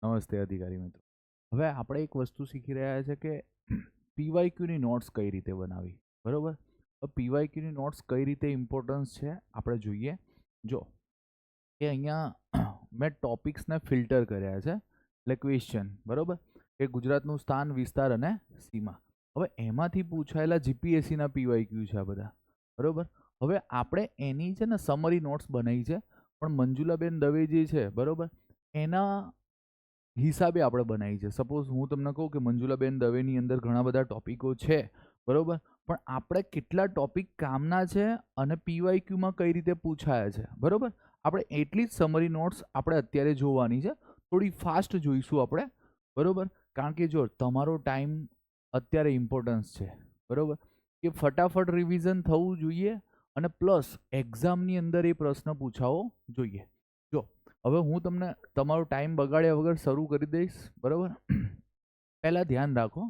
નમસ્તે અધિકારી મિત્રો. હવે આપણે એક વસ્તુ શીખી રહ્યા છે કે પીવાયક્યુની નોટ્સ કઈ રીતે બનાવી, બરોબર? તો પીવાયક્યુની નોટ્સ કઈ રીતે ઇમ્પોર્ટન્સ છે આપણે જોઈએ. જો કે અહીંયા મેં ટોપિક્સને ફિલ્ટર કર્યા છે, એટલે ક્વેશ્ચન, બરોબર, કે ગુજરાતનું સ્થાન, વિસ્તાર અને સીમા. હવે એમાંથી પૂછાયેલા જીપીએસસીના પીવાયક્યુ છે આ બધા, બરોબર. હવે આપણે એની છે ને સમરી નોટ્સ બનાવી છે, પણ મંજુલાબેન દવે જે છે, બરોબર, એના હિસાબે આપણે બનાવી છે. સપોઝ હું તમને કહું કે મંજુલાબેન દવેની અંદર ઘણા બધા ટોપિકો છે, બરોબર, પણ આપણે કેટલા ટોપિક કામના છે અને પીવાયક્યુમાં કઈ રીતે પૂછાયા છે, બરોબર. આપણે એટલી જ સમરી નોટ્સ આપણે અત્યારે જોવાની છે, થોડી ફાસ્ટ જોઈશું આપણે, બરોબર. કારણ કે જો તમારો ટાઈમ અત્યારે ઇમ્પોર્ટન્સ છે, બરોબર, કે ફટાફટ રિવિઝન થવું જોઈએ અને પ્લસ એક્ઝામની અંદર એ પ્રશ્ન પૂછાવો જોઈએ. જો હવે હું તમને તમારો ટાઈમ બગાડ્યા વગર શરૂ કરી દઈશ, બરાબર. પહેલાં ધ્યાન રાખો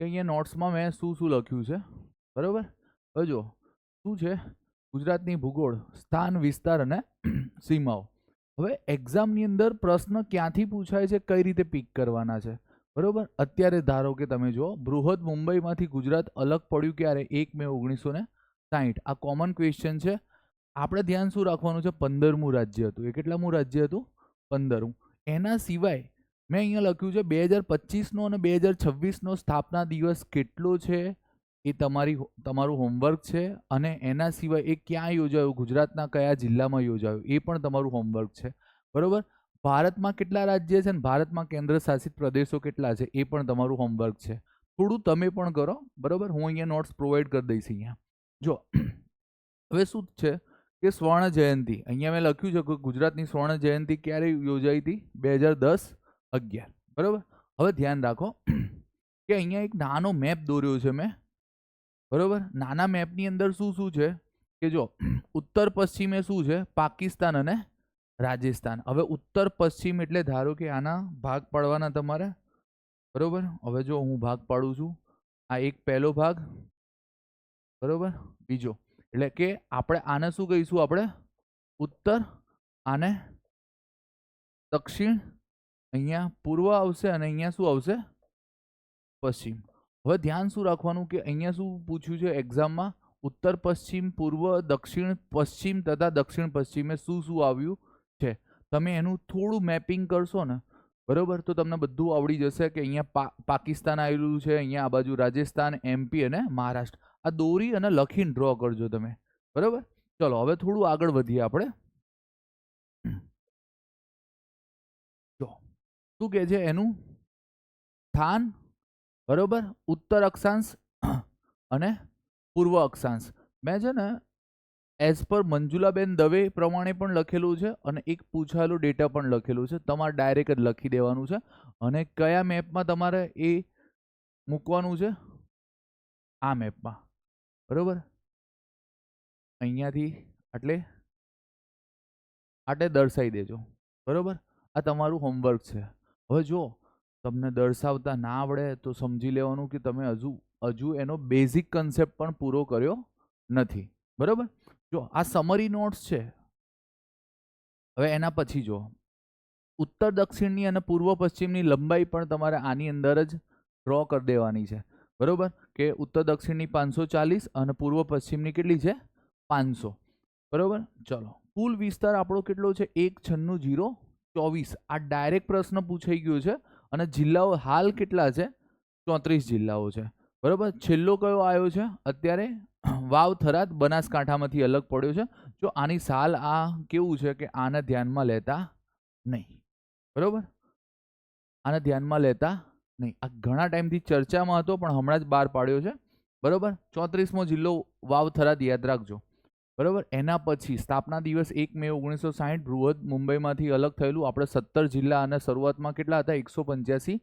કે અહીંયા નોટ્સમાં મેં શું શું લખ્યું છે, બરાબર. હવે જો શું છે, ગુજરાતની ભૂગોળ, સ્થાન, વિસ્તાર અને સીમાઓ. હવે એક્ઝામની અંદર પ્રશ્ન ક્યાંથી પૂછાય છે, કઈ રીતે પિક કરવાના છે, બરાબર. અત્યારે ધારો કે તમે જો બૃહદ મુંબઈમાંથી ગુજરાત અલગ પડ્યું ક્યારે, 1 મે 1960. આ કોમન ક્વેશ્ચન છે. આપણે ધ્યાન શું રાખવાનું છે, 15મું રાજ્ય હતું. એ કેટલામું રાજ્ય હતું? 15મું. એના સિવાય મેં અહીંયા લખ્યું છે 2025નો અને 2026નો સ્થાપના દિવસ કેટલો છે, એ તમારું હોમવર્ક છે. અને એના સિવાય એ ક્યાં યોજાયું, ગુજરાતના કયા જિલ્લામાં યોજાયું, એ પણ તમારું હોમવર્ક છે, બરોબર. ભારતમાં કેટલા રાજ્ય છે અને ભારતમાં કેન્દ્ર શાસિત પ્રદેશો કેટલા છે, એ પણ તમારું હોમવર્ક છે. થોડું તમે પણ કરો, બરોબર. હું અહીંયા નોટ્સ પ્રોવાઈડ કરી દઈશ. અહીંયા જો હવે શું છે કે સ્વર્ણ જયંતિ, અહીંયા મેં લખ્યું છે કે ગુજરાતની સ્વર્ણ જયંતિ ક્યારે યોજાઈ હતી, 2010-11, બરાબર. હવે ધ્યાન રાખો કે અહીંયા એક નાનો મેપ દોર્યો છે મેં, બરાબર. નાના મેપની અંદર શું શું છે કે જો ઉત્તર પશ્ચિમે શું છે, પાકિસ્તાન અને રાજસ્થાન. હવે ઉત્તર પશ્ચિમ એટલે ધારો કે આના ભાગ પાડવાના તમારે, બરાબર. હવે જો હું ભાગ પાડું છું, આ એક પહેલો ભાગ, બરાબર, બીજો, એટલે કે આપણે આને શું કહીશું, આપણે ઉત્તર, આને દક્ષિણ, અહીંયા પૂર્વ આવશે અને અહીંયા શું આવશે, પશ્ચિમ. હવે ધ્યાન શું રાખવાનું કે અહીંયા શું પૂછ્યું છે એક્ઝામમાં, ઉત્તર પશ્ચિમ, પૂર્વ, દક્ષિણ પશ્ચિમ તથા દક્ષિણ પશ્ચિમે શું શું આવ્યું છે. તમે એનું થોડું મેપિંગ કરશો ને, બરોબર, તો તમને બધું આવડી જશે કે અહીંયા પાકિસ્તાન આવેલું છે, અહીંયા આ બાજુ રાજસ્થાન, એમપી અને મહારાષ્ટ્ર. આ દોરી અને લખીને ડ્રો કરજો તમે, બરોબર. ચલો હવે થોડું આગળ વધીએ આપણે. જો શું કહે છે એનું સ્થાન, બરોબર, ઉત્તર અક્ષાંશ અને પૂર્વ અક્ષાંશ. મેં છે ને એઝ પર મંજુલાબેન દવે પ્રમાણે પણ લખેલું છે અને એક પૂછાયેલું ડેટા પણ લખેલું છે. તમારે ડાયરેક્ટ જ લખી દેવાનું છે. અને કયા મેપમાં તમારે એ મૂકવાનું છે, આ મેપમાં, બરોબર. અહીંયાથી આટલે દર્શાવી દેજો, બરોબર. આ તમારું હોમવર્ક છે. હવે જો તમને દર્શાવતા ના આવડે તો સમજી લેવાનું કે તમે હજુ એનો બેઝિક કન્સેપ્ટ પણ પૂરો કર્યો નથી, બરોબર. જો આ સમરી નોટ્સ છે. હવે એના પછી જો ઉત્તર દક્ષિણની અને પૂર્વ પશ્ચિમની લંબાઈ પણ તમારે આની અંદર જ ડ્રો કરી દેવાની છે, બરોબર. કે ઉત્તર દક્ષિણની 540 અને પૂર્વ પશ્ચિમની કેટલી છે, 500, બરોબર. ચલો કુલ વિસ્તાર આપણો કેટલો છે, 196,024. આ ડાયરેક્ટ પ્રશ્ન પૂછાઈ ગયો છે. અને જિલ્લાઓ હાલ કેટલા છે, 34 જિલ્લાઓ છે, બરોબર. છેલ્લો કયો આવ્યો છે અત્યારે, વાવ, થરાદ, બનાસકાંઠામાંથી અલગ પડ્યો છે. જો આની સાલ આ કેવું છે કે આને ધ્યાનમાં લેતા નહીં, બરોબર, આને ધ્યાનમાં લેતા નહીં. આ ઘણા ટાઈમથી ચર્ચામાં હતો પણ હમણાં જ બહાર પાડ્યો છે, બરોબર. 34મો જિલ્લો વાવ, થરાદ યાદ રાખજો, બરોબર. એના પછી સ્થાપના દિવસ 1 મે 1960, બૃહદ મુંબઈમાંથી અલગ થયેલું. આપણે 17 જિલ્લા અને શરૂઆતમાં કેટલા હતા, 185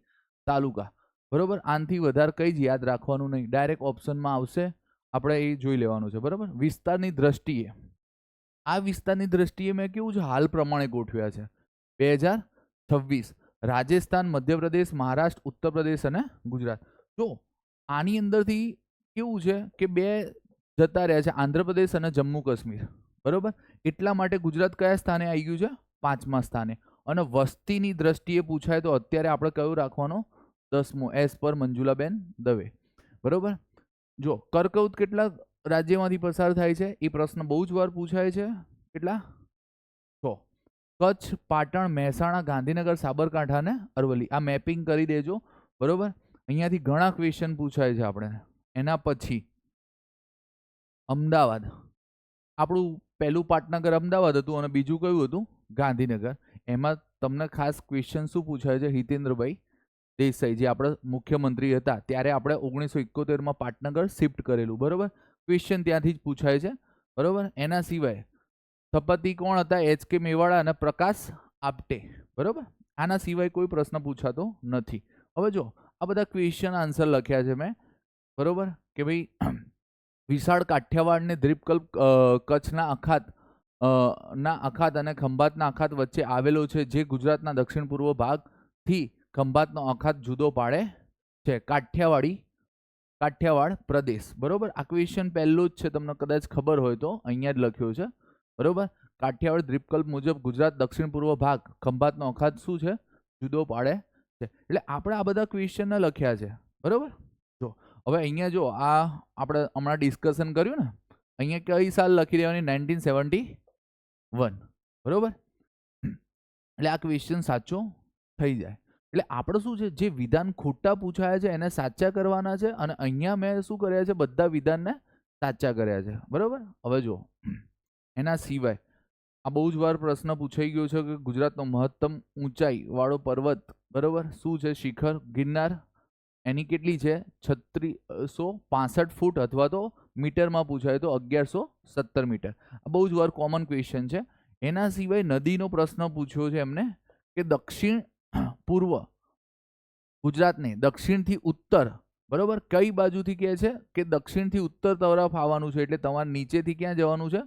તાલુકા, બરોબર. આનાથી વધારે કંઈ જ યાદ રાખવાનું નહીં, ડાયરેક્ટ ઓપ્શનમાં આવશે, આપણે એ જોઈ લેવાનું છે, બરોબર. વિસ્તારની દ્રષ્ટિએ, આ વિસ્તારની દ્રષ્ટિએ મેં કેવું છે, હાલ પ્રમાણે ગોઠવ્યા છે. 2026 રાજસ્થાન, મધ્યપ્રદેશ, મહારાષ્ટ્ર, ઉત્તર પ્રદેશ અને ગુજરાત. જો આની અંદરથી કેવું છે કે બે જતા રહ્યા છે, આંધ્રપ્રદેશ અને જમ્મુ કાશ્મીર, બરોબર. એટલા માટે ગુજરાત કયા સ્થાને આવી ગયું છે, 5મા સ્થાને. અને વસ્તીની દ્રષ્ટિએ પૂછાય તો અત્યારે આપણે કયું રાખવાનું? 10મો, એઝ પર મંજુલાબેન દવે. બરોબર. જો કર્કવૃત કેટલા રાજ્યમાંથી પસાર થાય છે એ પ્રશ્ન બહુ જ વાર પૂછાય છે. કેટલા? 6. કચ્છ, પાટણ, મહેસાણા, ગાંધીનગર, સાબરકાંઠા ને અરવલ્લી. આ મેપિંગ કરી દેજો. બરોબર. અહીંયાથી ઘણા ક્વેશ્ચન પૂછાય છે આપણે. એના પછી અમદાવાદ. આપણું પહેલું પાટનગર અમદાવાદ હતું અને બીજું કયું હતું? ગાંધીનગર. એમાં તમને ખાસ ક્વેશ્ચન શું પૂછાય છે? હિતેન્દ્રભાઈ દેસાઈ, જે આપણે મુખ્યમંત્રી હતા ત્યારે આપણે 1971માં પાટનગર શિફ્ટ કરેલું. બરોબર. ક્વેશ્ચન ત્યાંથી જ પૂછાય છે. બરોબર. એના સિવાય સ્થપતિ કોણ હતા? HK મેવાડા અને પ્રકાશ આપ્ટે. બરોબર. આના સિવાય કોઈ પ્રશ્ન પૂછાતો નથી. હવે જો આ બધા ક્વેશ્ચન આન્સર લખ્યા છે મેં. બરોબર. કે ભાઈ વિશાળ કાઠિયાવાડ ને દ્વીપકલ્પ કચ્છના અખાત અને ખંભાતના અખાત વચ્ચે આવેલો છે, જે ગુજરાતના દક્ષિણ પૂર્વ ભાગથી ખંભાતનો અખાત જુદો પાડે છે. કાઠિયાવાડ પ્રદેશ. બરોબર. આ ક્વેશ્ચન પહેલું જ છે, તમને કદાચ ખબર હોય તો અહીંયા જ લખ્યું છે. બરોબર. કાઠિયાવાડ દ્વીપકલ્પ મુજબ ગુજરાત દક્ષિણ પૂર્વ ભાગ ખંભાતનો અખાત શું છે? જુદો પાડે છે. એટલે આપણે આ બધા ક્વેશ્ચન લખ્યા છે. બરોબર. જો હવે અહીંયા જો આ આપણે હમણાં ડિસ્કશન કર્યું ને, અહીંયા કઈ સાલ લખી દેવાની? 1971. બરોબર. એટલે આ ક્વેશ્ચન સાચો થઈ જાય. એટલે આપણે શું છે, જે વિધાન ખોટા પૂછાયા છે એને સાચા કરવાના છે, અને અહીંયા મેં શું કર્યા છે? બધા વિધાનને સાચા કર્યા છે. બરોબર. હવે જો એના સિવાય આ બહુ જ વાર પ્રશ્ન પૂછાઈ ગયો છે કે ગુજરાતનો મહત્તમ ઊંચાઈ વાળો પર્વત, બરોબર, શું છે? શિખર ગિરનાર. એની કેટલી છે? 3665 ફૂટ, અથવા તો મીટરમાં પૂછાય તો 1117 મીટર. આ બહુ જ વાર કોમન ક્વેશ્ચન છે. એના સિવાય નદીનો પ્રશ્ન પૂછ્યો છે એમને કે દક્ષિણ પૂર્વ ગુજરાતને દક્ષિણથી ઉત્તર, બરોબર, કઈ બાજુથી કહે છે? કે દક્ષિણથી ઉત્તર તરફ આવવાનું છે. એટલે તમારે નીચેથી ક્યાં જવાનું છે?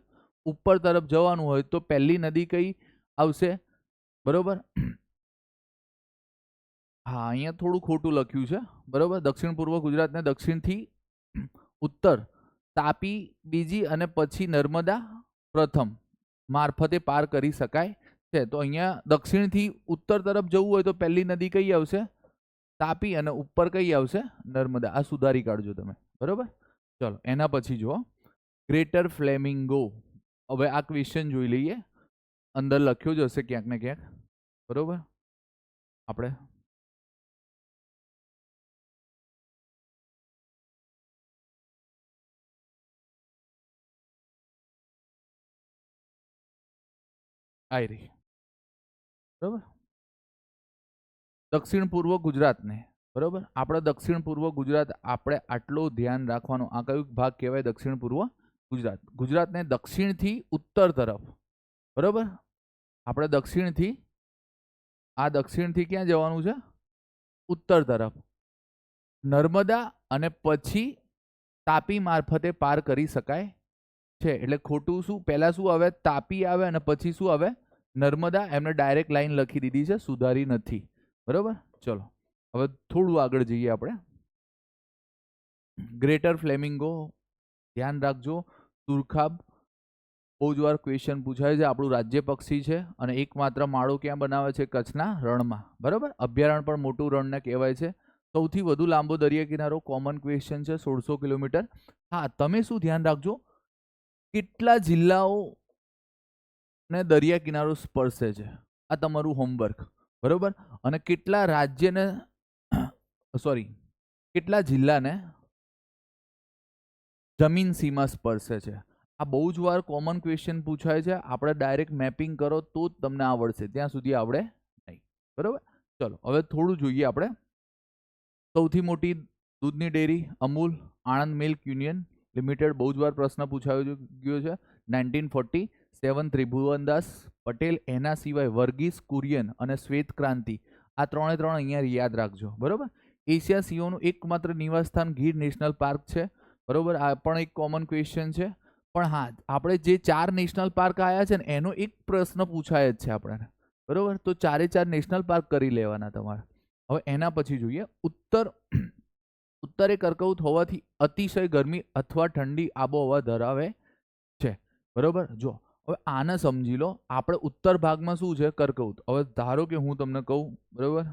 ઉપર તરફ જવાનું હોય તો પહેલી નદી કઈ આવશે? બરોબર. હા, અહીંયા થોડું ખોટું લખ્યું છે. બરોબર. દક્ષિણ પૂર્વ ગુજરાતને દક્ષિણથી ઉત્તર તાપી બીજી અને પછી નર્મદા પ્રથમ મારફતે પાર કરી શકાય છે. તો અહીંયા દક્ષિણથી ઉત્તર તરફ જવું હોય તો પહેલી નદી કઈ આવશે? તાપી, અને ઉપર કઈ આવશે? નર્મદા. આ સુધારી કાઢજો તમે. બરોબર. ચલો એના પછી જુઓ ગ્રેટર ફ્લેમિંગો. હવે આ ક્વેશ્ચન જોઈ લઈએ. અંદર લખ્યો જ હશે ક્યાંક ને ક્યાંક. બરોબર. આપણે આવી રહી. બરોબર. દક્ષિણ પૂર્વ ગુજરાતને, બરોબર, આપણે દક્ષિણ પૂર્વ ગુજરાત આપણે આટલું ધ્યાન રાખવાનું. આ કયું ભાગ કહેવાય? દક્ષિણ પૂર્વ ગુજરાત. ગુજરાતને દક્ષિણથી ઉત્તર તરફ, બરોબર, આપણે દક્ષિણથી ક્યાં જવાનું છે? ઉત્તર તરફ. નર્મદા અને પછી તાપી મારફતે પાર કરી શકાય છે. એટલે ખોટું શું? પહેલા શું આવે? તાપી આવે અને પછી શું આવે? નર્મદા. એમને ડાયરેક્ટ લાઈન લખી દીધી છે, સુધારી નથી. બરોબર. ચલો હવે થોડું આગળ જઈએ આપણે. ગ્રેટર ફ્લેમિંગો ધ્યાન રાખજો. સુરખાબ બહુ જ વાર ક્વેશ્ચન પૂછાય છે. આપણું રાજ્ય પક્ષી છે અને એકમાત્ર માળો ક્યાં બનાવે છે? કચ્છના રણમાં. બરોબર. અભયારણ્ય પણ મોટું રણને કહેવાય છે. સૌથી વધુ લાંબો દરિયા કિનારો કોમન ક્વેશ્ચન છે, 1600 કિલોમીટર. હા, તમે શું ધ્યાન રાખજો? કેટલા જિલ્લાઓ ને દરિયા કિનારો સ્પર્શે છે? આ તમારું હોમવર્ક. બરોબર. અને કેટલા રાજ્યને કેટલા જિલ્લાને જમીન સીમા સ્પર્શે છે? આ બહુ જ વાર કોમન ક્વેશ્ચન પૂછાય છે. આપણે ડાયરેક્ટ મેપિંગ કરો તો જ તમને આવડશે, ત્યાં સુધી આવડે નહીં. બરોબર. ચલો હવે થોડું જોઈએ આપણે. સૌથી મોટી દૂધની dairy Amul. Anand milk union limited. બહુ જ વાર પ્રશ્ન પૂછાયો ગયો છે. 1947 ત્રિભુવનદાસ પટેલ. એના સિવાય વર્ગીસ કુરિયન અને શ્વેત ક્રાંતિ. આ ત્રણે ત્રણ અહીંયા યાદ રાખજો. બરોબર. એશિયા સિંહોનું એકમાત્ર નિવાસસ્થાન ગીર નેશનલ પાર્ક છે. બરોબર. આ પણ એક કોમન ક્વેશ્ચન છે. પણ હા, આપણે જે 4 નેશનલ પાર્ક આવ્યા છે ને એનો એક પ્રશ્ન પૂછાય જ છે આપણને. બરોબર. તો 4 નેશનલ પાર્ક કરી લેવાના તમારે. હવે એના પછી જોઈએ ઉત્તરે કર્કવૃત હોવાથી અતિશય ગરમી અથવા ઠંડી આબોહવા ધરાવે છે. બરોબર. જો હવે આને સમજી લો, આપણે ઉત્તર ભાગમાં શું છે? કર્કવૃત. હવે ધારો કે હું તમને કહું, બરોબર,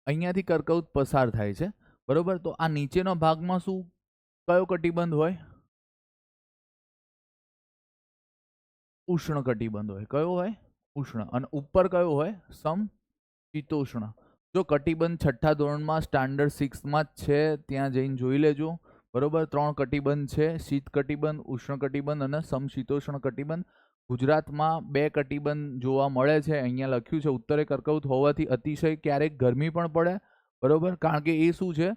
અહીંયાથી કર્કવૃત પસાર થાય છે, બરોબર, તો આ નીચેનો ભાગમાં શું, કયો કટિબંધ હોય? ઉષ્ણ કટિબંધ હોય. કયો હોય? ઉષ્ણ. અને ઉપર કયો હોય? સમશીતોષ્ણ. જો કટિબંધ છઠ્ઠા ધોરણમાં સ્ટાન્ડર્ડ 6માં જ છે, ત્યાં જઈને જોઈ લેજો, બરોબર. 3 કટિબંધ છે, શીત કટિબંધ, ઉષ્ણ કટિબંધ અને સમશીતોષ્ણ કટિબંધ. ગુજરાતમાં 2 કટિબંધ જોવા મળે છે. અહીંયા લખ્યું છે ઉત્તરે કર્કવૃત હોવાથી અતિશય ક્યારેક ગરમી પણ પડે, બરોબર, કારણ કે એ શું છે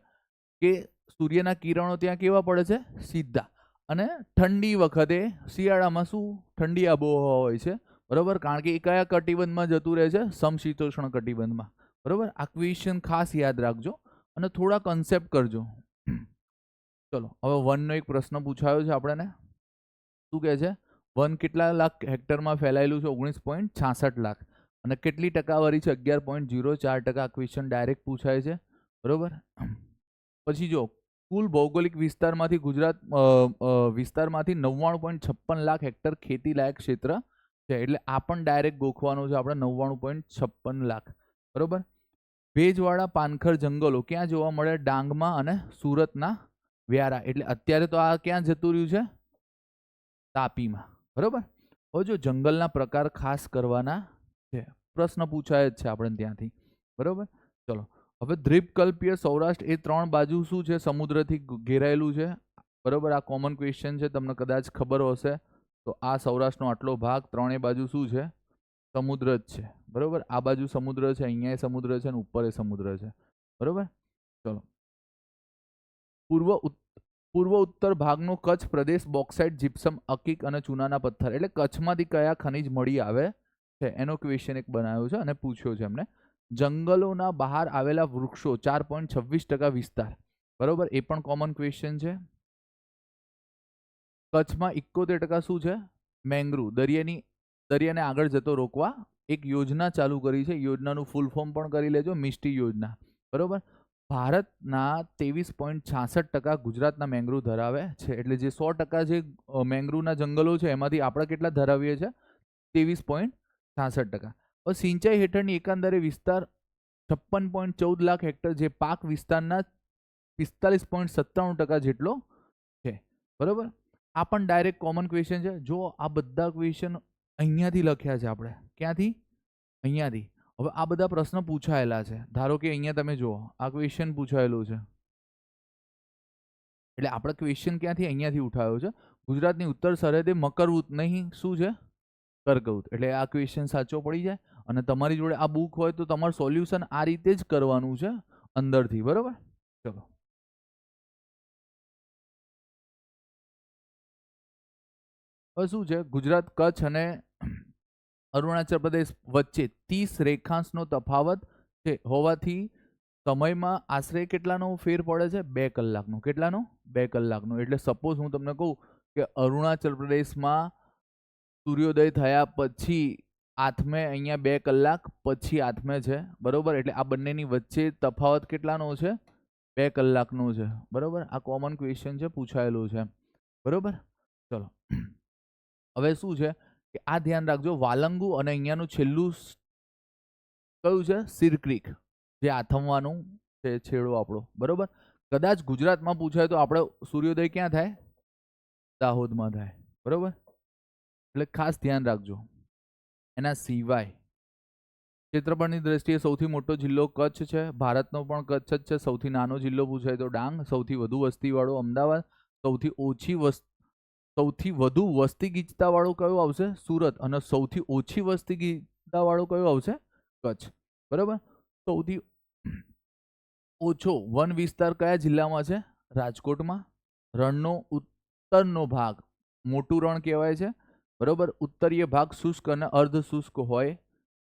કે સૂર્યના કિરણો ત્યાં કેવા પડે છે? સીધા. અને ઠંડી વખતે શિયાળામાં શું ઠંડી આબોહવા હોય છે, બરોબર, કારણ કે એ કયા કટિબંધમાં જતું રહે છે? સમશીતોષ્ણ કટિબંધમાં, બરોબર. આ ક્વેશ્ચન ખાસ યાદ રાખજો અને થોડા કન્સેપ્ટ કરજો. ચલો હવે વનનો એક પ્રશ્ન પૂછાયો છે આપણને. શું કહે છે? વન કેટલા લાખ હેક્ટરમાં ફેલાયેલું છે? 19.66 લાખ. અને કેટલી ટકાવારી છે? 11.04%. ક્વેશ્ચન ડાયરેક્ટ પૂછાય છે, બરોબર. પછી જો કુલ ભૌગોલિક વિસ્તારમાંથી ગુજરાત વિસ્તારમાંથી 99.56 લાખ હેક્ટર ખેતી લાયક ક્ષેત્ર છે. એટલે આ પણ ડાયરેક્ટ ગોખવાનું છે આપણે, 99.56 લાખ, બરોબર. ભેજવાળા પાનખર જંગલો ક્યાં જોવા મળે? ડાંગમાં અને સુરતના વ્યારા. એટલે અત્યારે તો આ ક્યાં જતું રહ્યું છે? તાપીમાં, બરોબર. હવે જો જંગલના પ્રકાર ખાસ કરવાના છે, પ્રશ્ન પૂછાય જ છે આપણે ત્યાંથી, બરોબર. ચલો હવે દ્વીપકલ્પીય સૌરાષ્ટ્ર એ 3 બાજુ શું છે? સમુદ્રથી ઘેરાયેલું છે, બરોબર. આ કોમન ક્વેશ્ચન છે, તમને કદાચ ખબર હશે. તો આ સૌરાષ્ટ્રનો આટલો ભાગ 3 બાજુ શું છે? સમુદ્ર જ છે, બરોબર. આ બાજુ સમુદ્ર છે, અહીંયા સમુદ્ર છે અને ઉપર સમુદ્ર છે, બરોબર. ચલો પૂર્વ ઉત્તર ભાગનો કચ્છ પ્રદેશ બોક્સાઇટ, જીપ્સમ, અકીક અને ચૂનાના પથ્થર. એટલે કચ્છમાંથી કયા ખનિજ મળી આવે છે એનો ક્વેશ્ચન એક બનાવ્યો છે અને પૂછ્યો છે એમને. જંગલોના બહાર આવેલા વૃક્ષો 4.26% વિસ્તાર, બરોબર, એ પણ કોમન ક્વેશ્ચન છે. કચ્છમાં 71% શું છે? મેંગ્રુવ. દરિયાને આગળ જતો રોકવા એક યોજના ચાલુ કરી છે. યોજનાનું ફૂલ ફોર્મ પણ કરી લેજો, મિસ્ટી યોજના, બરોબર. ભારતના 23.66% ગુજરાતના મેંગ્રુવ ધરાવે છે. એટલે જે 100% જે મેંગ્રુવના જંગલો છે એમાંથી આપણે કેટલા ધરાવીએ છીએ? 23.66%. હવે સિંચાઈ હેઠળની એકંદરે વિસ્તાર 56.14 લાખ હેક્ટર, જે પાક વિસ્તારના 45.97% જેટલો છે, બરોબર. આ પણ ડાયરેક્ટ કોમન ક્વેશ્ચન છે. જો આ બધા ક્વેશ્ચન અહીંયાથી લખ્યા છે આપણે. ક્યાંથી? અહીંયાથી. હવે આ બધા પ્રશ્ન પૂછાયેલા છે. ધારો કે અહીંયા તમે જુઓ, આ ક્વેશ્ચન પૂછાયેલું છે, એટલે આપણે ક્વેશ્ચન ક્યાંથી? અહીંયાથી ઉઠાવ્યો છે. ગુજરાતની ઉત્તર સરહદે મકરવૃત નહીં, શું છે? કર્કવૃત. એટલે આ ક્વેશ્ચન સાચો પડી જાય. અને તમારી જોડે આ બુક હોય તો તમારું સોલ્યુશન આ રીતે જ કરવાનું છે અંદરથી, બરોબર. ચલો હવે શું છે? ગુજરાત, કચ્છ અને અરુણાચલ પ્રદેશ વચ્ચે 30 રેખાંશનો તફાવત છે હોવાથી સમયમાં આશરે કેટલાનો ફેર પડે છે? 2 કલાકનો. કેટલાનો? 2 કલાકનો. એટલે સપોઝ હું તમને કહું કે અરુણાચલ પ્રદેશમાં સૂર્યોદય થયા પછી આથમે, અહીંયા 2 કલાક પછી આથમે છે, બરોબર. એટલે આ બંનેની વચ્ચે તફાવત કેટલાનો છે? 2 કલાકનો છે, બરોબર. આ કોમન ક્વેશ્ચન છે, પૂછાયેલું છે, બરોબર. ચલો હવે શું છે કે આ ધ્યાન રાખજો, વાલંગુ અને અહીંયાનું છેલ્લું કયું છે? સિરક્રીક, જે આથમવાનું છે છેડો આપણો, બરોબર. કદાચ ગુજરાતમાં પૂછાય તો આપણે સૂર્યોદય ક્યાં થાય? દાહોદમાં થાય, બરોબર. એટલે ખાસ ધ્યાન રાખજો. એના સિવાય ક્ષેત્રફળની દ્રષ્ટિએ સૌથી મોટો જિલ્લો કચ્છ છે. ભારતનો પણ કચ્છ જ છે. સૌથી નાનો જિલ્લો પૂછાય તો ડાંગ. સૌથી વધુ વસ્તીવાળો અમદાવાદ. સૌથી વધુ વસ્તી ગીચતા વાળો કયો આવશે? સુરત. અને સૌથી ઓછી વસ્તી ગીચતા વાળો કયો આવશે? કચ્છ, બરોબર. સૌથી ઓછો વન વિસ્તાર કયા જિલ્લામાં છે? રાજકોટમાં. રણનો ઉત્તરનો ભાગ મોટું રણ કહેવાય છે, બરોબર. ઉત્તરીય ભાગ શુષ્ક અને અર્ધ શુષ્ક હોય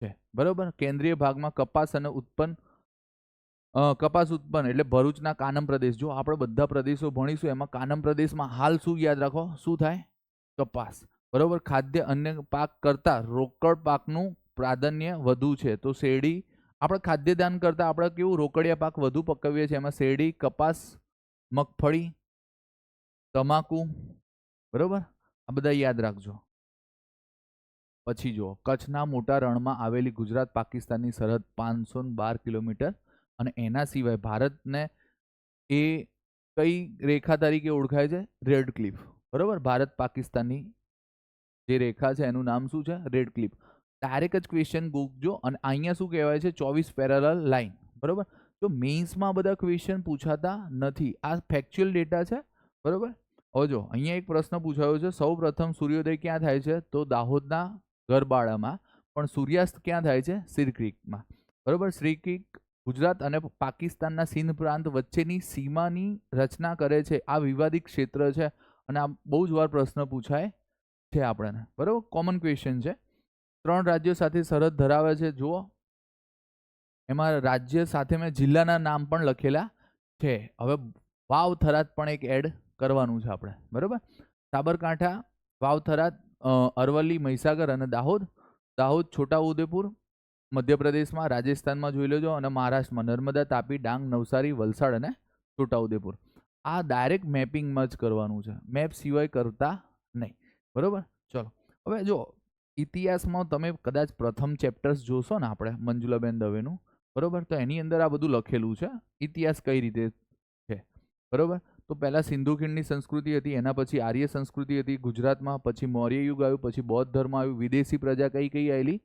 છે, બરોબર. કેન્દ્રીય ભાગમાં કપાસ ઉત્પન્ન એટલે ભરૂચના કાનમ પ્રદેશ. જો આપણે બધા પ્રદેશો ભણીશું એમાં કાનમ પ્રદેશમાં હાલ શું યાદ રાખો? શું થાય? કપાસ, બરોબર. ખાદ્ય અન્ય પાક કરતા રોકડ પાકનું પ્રાધાન્ય વધુ છે, તો શેરડી આપણે ખાદ્યદાન કરતાં આપણે કેવું રોકડિયા પાક વધુ પકવીએ છીએ, એમાં શેરડી, કપાસ, મગફળી, તમાકુ, બરોબર, આ બધા યાદ રાખજો. પછી જુઓ, કચ્છના મોટા રણમાં આવેલી ગુજરાત પાકિસ્તાનની સરહદ 512 કિલોમીટર, અને એના સિવાય ભારતને એ કઈ રેખા તરીકે ઓળખાય છે? Red cliff. બરોબર, ભારત પાકિસ્તાનની જે રેખા છે એનું નામ શું છે? Red cliff. ડાયરેક્ટ જ ક્વેશ્ચન ગોખજો, અને અહીંયા શું કહેવાય છે? 24 પેરેલલ લાઈન. બરોબર, તો મેઇન્સમાં બધા ક્વેશ્ચન પૂછાતા નથી, આ ફેક્ચ્યુઅલ ડેટા છે. બરોબર, હવે જો અહીંયા એક પ્રશ્ન પૂછાયો છે, સૌ પ્રથમ સૂર્યોદય ક્યાં થાય છે? તો દાહોદના ગરબાડામાં. પણ સૂર્યાસ્ત ક્યાં થાય છે? શ્રીક્રીકમાં. બરોબર, શ્રીક્રીક ગુજરાત અને પાકિસ્તાનના સિંધ પ્રાંત વચ્ચેની સીમાની રચના કરે છે. આ વિવાદિત ક્ષેત્ર છે, અને આ બહુ જ વાર પ્રશ્ન પૂછાય છે આપણને. બરોબર, કોમન ક્વેશ્ચન છે. 3 રાજ્યો સાથે સરહદ ધરાવે છે. જુઓ, એમાં રાજ્ય સાથે મેં જિલ્લાના નામ પણ લખેલા છે. હવે વાવ થરાદ પણ એક એડ કરવાનું છે આપણે. બરોબર, સાબરકાંઠા, વાવ થરાદ, અરવલ્લી, મહીસાગર અને દાહોદ. દાહોદ, છોટાઉદેપુર મધ્યપ્રદેશમાં, રાજસ્થાનમાં જોઈ લેજો, અને મહારાષ્ટ્રમાં નર્મદા, તાપી, ડાંગ, નવસારી, વલસાડ અને છોટાઉદેપુર. આ ડાયરેક્ટ મેપિંગમાં જ કરવાનું છે, મેપ સિવાય કરતા નહીં. બરોબર, ચલો હવે જો ઇતિહાસમાં તમે કદાચ પ્રથમ ચેપ્ટર્સ જોશો ને આપણે મંજુલાબેન દવેનું, બરોબર, તો એની અંદર આ બધું લખેલું છે, ઇતિહાસ કઈ રીતે છે. બરોબર, તો પહેલાં સિંધુ ખીણની સંસ્કૃતિ હતી, એના પછી આર્ય સંસ્કૃતિ હતી ગુજરાતમાં, પછી મૌર્ય યુગ આવ્યું, પછી બૌદ્ધ ધર્મ આવ્યું, વિદેશી પ્રજા કઈ કઈ આવેલી?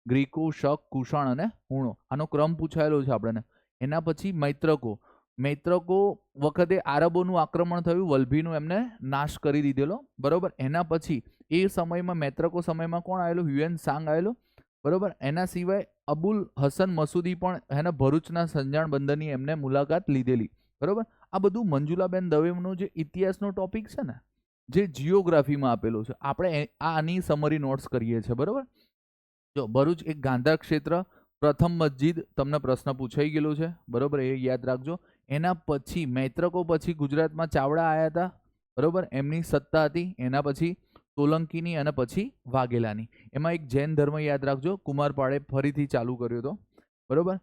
ગ્રીકો, શક, કુષાણ અને હુણો. આનો ક્રમ પૂછાયેલો છે આપણને. એના પછી મૈત્રકો. મૈત્રકો વખતે આરબોનું આક્રમણ થયું, વલ્ભીનું એમને નાશ કરી દીધેલો. બરોબર, એના પછી એ સમયમાં મૈત્રકો સમયમાં કોણ આવેલું? હ્યુએન સાંગ આવેલો. બરોબર, એના સિવાય અબુલ હસન મસૂદી પણ એના ભરૂચના સંજાણ બંદરની એમને મુલાકાત લીધેલી. બરોબર, આ બધું મંજુલાબેન દવેનો જે ઇતિહાસનો ટોપિક છે ને, જે જીઓગ્રાફીમાં આપેલો છે, આપણે આની સમરી નોટ્સ કરીએ છીએ. બરોબર, જો ભરૂચ એક ગાંધાર ક્ષેત્ર, પ્રથમ મસ્જિદ તમને પ્રશ્ન પૂછાઈ ગયેલો છે. બરોબર, એ યાદ રાખજો. એના પછી મૈત્રકો પછી ગુજરાતમાં ચાવડા આવ્યા હતા. બરોબર, એમની સત્તા હતી. એના પછી સોલંકીની અને પછી વાઘેલાની. એમાં એક જૈન ધર્મ યાદ રાખજો, કુમારપાળે ફરીથી ચાલુ કર્યો હતો. બરોબર,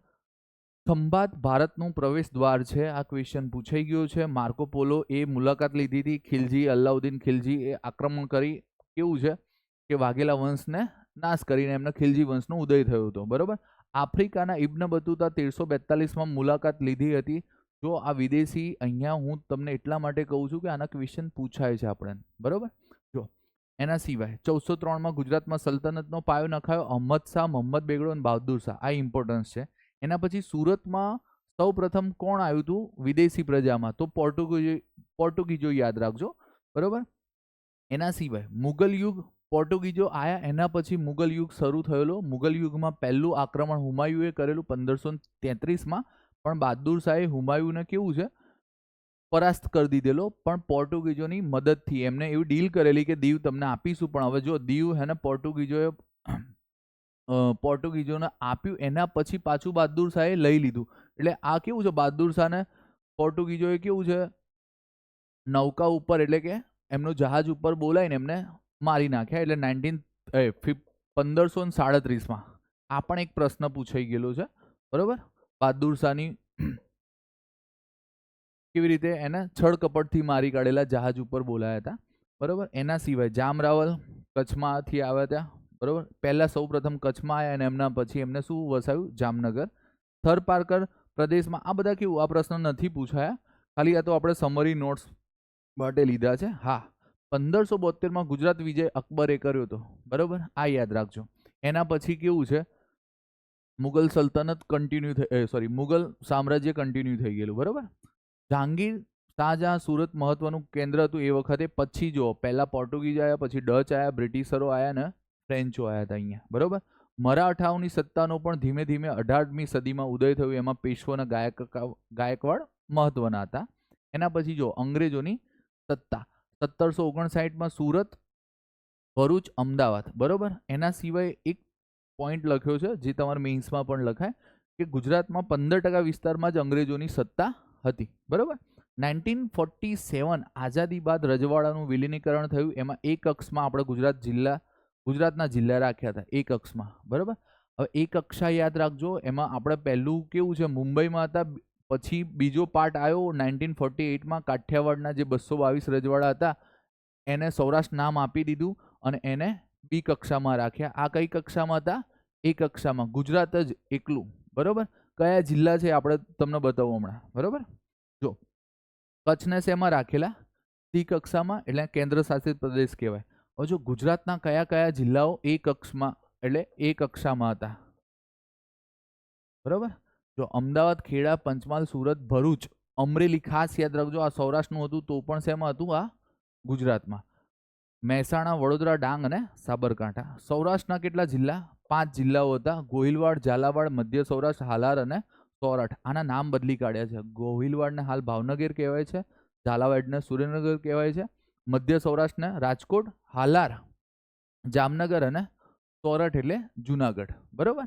ખંભાત ભારતનું પ્રવેશ દ્વાર છે, આ ક્વેશ્ચન પૂછાઈ ગયો છે. માર્કો પોલો એ મુલાકાત લીધી હતી. ખિલજી, અલાઉદ્દીન ખિલજી એ આક્રમણ કરી કેવું છે કે વાઘેલા વંશને નાશ કરીને એમને ખિલજી વંશનો ઉદય થયો હતો. બરોબર, આફ્રિકાના ઇબ્ન બતુતા 1342માં મુલાકાત લીધી હતી. જો આ વિદેશી અહીંયા હું તમને એટલા માટે કહું છું કે આના ક્વેશ્ચન પૂછાય છે આપણને. બરોબર, જો એના સિવાય 1403માં ગુજરાતમાં સલ્તનતનો પાયો નખાયો. અહમદ શાહ, મોહમ્મદ બેગડો અને બહાદુર શાહ, આ ઇમ્પોર્ટન્સ છે. એના પછી સુરતમાં સૌ પ્રથમ કોણ આવ્યું હતું વિદેશી પ્રજામાં? તો પોર્ટુગીઝો યાદ રાખજો. બરોબર, એના સિવાય મુગલ યુગ, પોર્ટુગીઝો આયા, એના પછી મુગલ યુગ શરૂ થયેલો. મુગલ યુગમાં પહેલું આક્રમણ હુમાયુએ કરેલું 1533માં, પણ બહાદુર શાહે હુમાયુને કેવું છે પરાસ્ત કરી દીધેલો, પણ પોર્ટુગીઝોની મદદથી. એમને એવી ડીલ કરેલી કે દીવ તમને આપીશું, પણ હવે જો દીવ હે ને પોર્ટુગીઝોને આપ્યું, એના પછી પાછું બહાદુર શાહે લઈ લીધું. એટલે આ કેવું છે, બહાદુર શાહને પોર્ટુગીઝોએ કેવું છે નૌકા ઉપર એટલે કે એમનું જહાજ ઉપર બોલાવીને એમને મારી નાખ્યા. એટલે 1537માં આ પણ એક પ્રશ્ન પૂછાઈ ગયેલો છે. બરોબર, બહાદુર શાહની કેવી રીતે એને છળકપટથી મારી કાઢેલા જહાજ ઉપર બોલાયા હતા. બરોબર, એના સિવાય જામરાવલ કચ્છમાંથી આવ્યા હતા. બરોબર, પહેલા સૌ પ્રથમ કચ્છમાં આવ્યા અને એમના પછી એમને શું વસાવ્યું? જામનગર. થરપારકર પ્રદેશમાં. આ બધા કેવું, આ પ્રશ્ન નથી પૂછાયા, ખાલી આ તો આપણે સમરી નોટ્સ માટે લીધા છે. હા, 1572માં ગુજરાત વિજય અકબરે કર્યો હતો. બરોબર, આ યાદ રાખજો. એના પછી કેવું છે મુગલ સલ્તનત કન્ટિન્યુ મુગલ સામ્રાજ્ય કન્ટિન્યુ થઈ ગયેલું. બરોબર, જહાંગીર શાહજહાં સુરત મહત્વનું કેન્દ્ર હતું એ વખતે. પછી જો પહેલા પોર્ટુગીઝ આવ્યા, પછી ડચ આવ્યા, બ્રિટિશરો આવ્યા ને ફ્રેન્ચો આવ્યા હતા અહીંયા. બરોબર, મરાઠાઓની સત્તાનો પણ ધીમે ધીમે 18મી સદીમાં ઉદય થયો. એમાં પેશવાના ગાયકવાડ મહત્વના હતા. એના પછી જો અંગ્રેજોની સત્તા 1759માં સુરત, ભરૂચ, અમદાવાદ. બરોબર, એના સિવાય એક પોઈન્ટ લખ્યો છે જે તમારા મેઇન્સમાં પણ લખાય કે ગુજરાતમાં 15% વિસ્તારમાં જ અંગ્રેજોની સત્તા હતી. બરોબર, 1947 આઝાદી બાદ રજવાડાનું વિલીનીકરણ થયું. એમાં એક અક્ષમાં આપણે ગુજરાતના જિલ્લા રાખ્યા હતા, એક અક્ષમાં. બરોબર, હવે એ કક્ષા યાદ રાખજો, એમાં આપણે પહેલું કેવું છે મુંબઈમાં હતા, પછી બીજો પાર્ટ આવ્યો 1948માં કાઠિયાવાડના જે 222 રજવાડા હતા એને સૌરાષ્ટ્ર નામ આપી દીધું અને એને બી કક્ષામાં રાખ્યા. આ કઈ કક્ષામાં હતા? એ કક્ષામાં. ગુજરાત જ એકલું. બરોબર. કયા જિલ્લા છે આપણે તમને બતાવું હમણાં. બરોબર. જો કચ્છને શેમાં રાખેલા? સી કક્ષામાં, એટલે કેન્દ્ર શાસિત પ્રદેશ કહેવાય. હવે જો ગુજરાતના કયા કયા જિલ્લાઓ એ કક્ષમાં એટલે એ કક્ષામાં હતા? બરોબર. જો અમદાવાદ, ખેડા, પંચમહાલ, સુરત, ભરૂચ, અમરેલી, ખાસ યાદ રાખજો આ સૌરાષ્ટ્રનું હતું તો પણ શેમાં હતું? આ ગુજરાતમાં. મહેસાણા, વડોદરા, ડાંગ અને સાબરકાંઠા. સૌરાષ્ટ્રના કેટલા જિલ્લા? 5 જિલ્લાઓ હતા. ગોહિલવાડ, ઝાલાવાડ, મધ્ય સૌરાષ્ટ્ર, હાલાર અને સોરઠ. આના નામ બદલી કાઢ્યા છે. ગોહિલવાડને હાલ ભાવનગર કહેવાય છે, ઝાલાવાડને સુરેન્દ્રનગર કહેવાય છે, મધ્ય સૌરાષ્ટ્રને રાજકોટ, હાલાર જામનગર અને સોરઠ એટલે જુનાગઢ. બરોબર.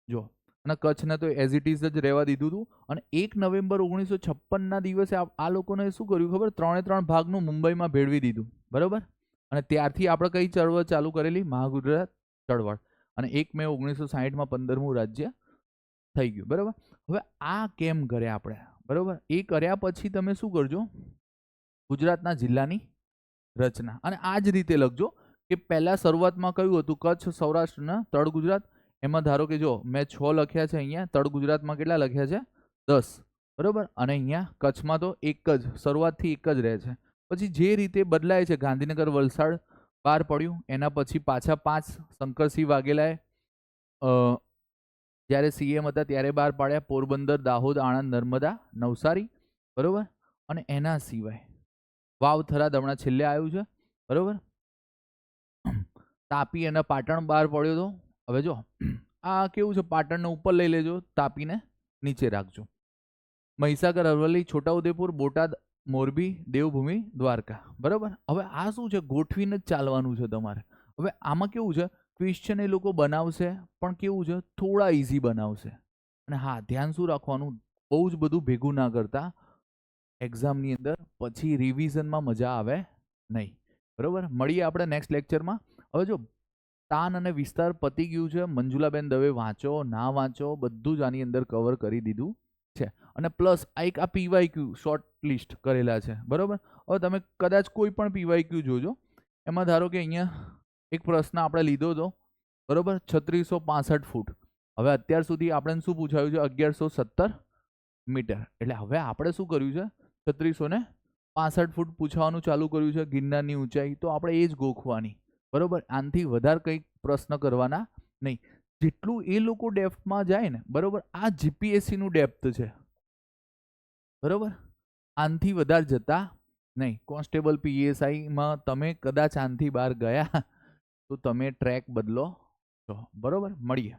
જો અને કચ્છને તો એઝ ઇટ ઇઝ જ રહેવા દીધું હતું. અને 1 નવેમ્બર 1956ના દિવસે આ લોકોને શું કર્યું ખબર? 3 ભાગનું મુંબઈમાં ભેળવી દીધું. બરોબર. અને ત્યારથી આપણે કઈ ચળવળ ચાલુ કરેલી? મહાગુજરાત ચળવળ. અને 1 મે 1960માં 15મું રાજ્ય થઈ ગયું. બરોબર. હવે આ કેમ કર્યા આપણે? બરોબર. એ કર્યા પછી તમે શું કરજો? ગુજરાતના જિલ્લાની રચના અને આ જ રીતે લખજો કે પહેલા શરૂઆતમાં કયું હતું? કચ્છ, સૌરાષ્ટ્રના તળ ગુજરાત. એમાં ધારો કે જો મેં 6 લખ્યા છે, અહીંયા તળ ગુજરાતમાં કેટલા લખ્યા છે? 10. બરોબર. અને અહીંયા કચ્છમાં તો એક જ, શરૂઆતથી એક જ રહે છે. પછી જે રીતે બદલાય છે, ગાંધીનગર, વલસાડ બહાર પડ્યું, એના પછી પાછા 5 શંકરસિંહ વાઘેલાએ જ્યારે સીએમ હતા ત્યારે બહાર પાડ્યા. પોરબંદર, દાહોદ, આણંદ, નર્મદા, નવસારી. બરોબર. અને એના સિવાય વાવ, થરાદ હમણાં છેલ્લે આવ્યું છે. બરોબર. તાપી અને પાટણ બહાર પડ્યો હતો. હવે જો આ કેવું છે, પાટણને ઉપર લઈ લેજો, તાપીને નીચે રાખજો. મહીસાગર, અરવલ્લી, છોટાઉદેપુર, બોટાદ, મોરબી, દેવભૂમિ, દ્વારકા. બરાબર. હવે આ શું છે? ગોઠવીને જ ચાલવાનું છે તમારે. હવે આમાં કેવું છે, ક્વેશ્ચન એ લોકો બનાવશે પણ કેવું છે, થોડા ઇઝી બનાવશે. અને હા, ધ્યાન શું રાખવાનું? બહુ જ બધું ભેગું ના કરતા એક્ઝામની અંદર, પછી રિવિઝનમાં મજા આવે નહીં. બરાબર. મળીએ આપણે નેક્સ્ટ લેક્ચરમાં. હવે જો તાન અને વિસ્તાર પતી ગયું છે. મંજુલાબેન દવે વાંચો ના વાંચો બધું જ આની અંદર કવર કરી દીધું છે. અને પ્લસ આ પીવાયક્યુ શોર્ટ લિસ્ટ કરેલા છે. બરોબર. હવે તમે કદાચ કોઈ પણ પીવાયક્યુ જોજો, એમાં ધારો કે અહીંયા એક પ્રશ્ન આપણે લીધો હતો. બરોબર. 3665 ફૂટ. હવે અત્યાર સુધી આપણે શું પૂછાયું છે? 1117 મીટર. એટલે હવે આપણે શું કર્યું છે? 3665 ફૂટ પૂછવાનું ચાલુ કર્યું છે. ગિરનારની ઊંચાઈ તો આપણે એ જ ગોખવાની. બરોબર. આનાથી વધારે કંઈક પ્રશ્ન કરવાના નહીં. જેટલું એ લોકો ડેપ્થમાં જાય ને, બરોબર, આ જીપીએસસી નું ડેપ્થ છે. બરોબર. આનાથી વધારે જતા નહીં. કોન્સ્ટેબલ, પીએસઆઈમાં તમે કદાચ આનાથી બહાર ગયા તો તમે ટ્રેક બદલો છો. બરોબર. મળીએ.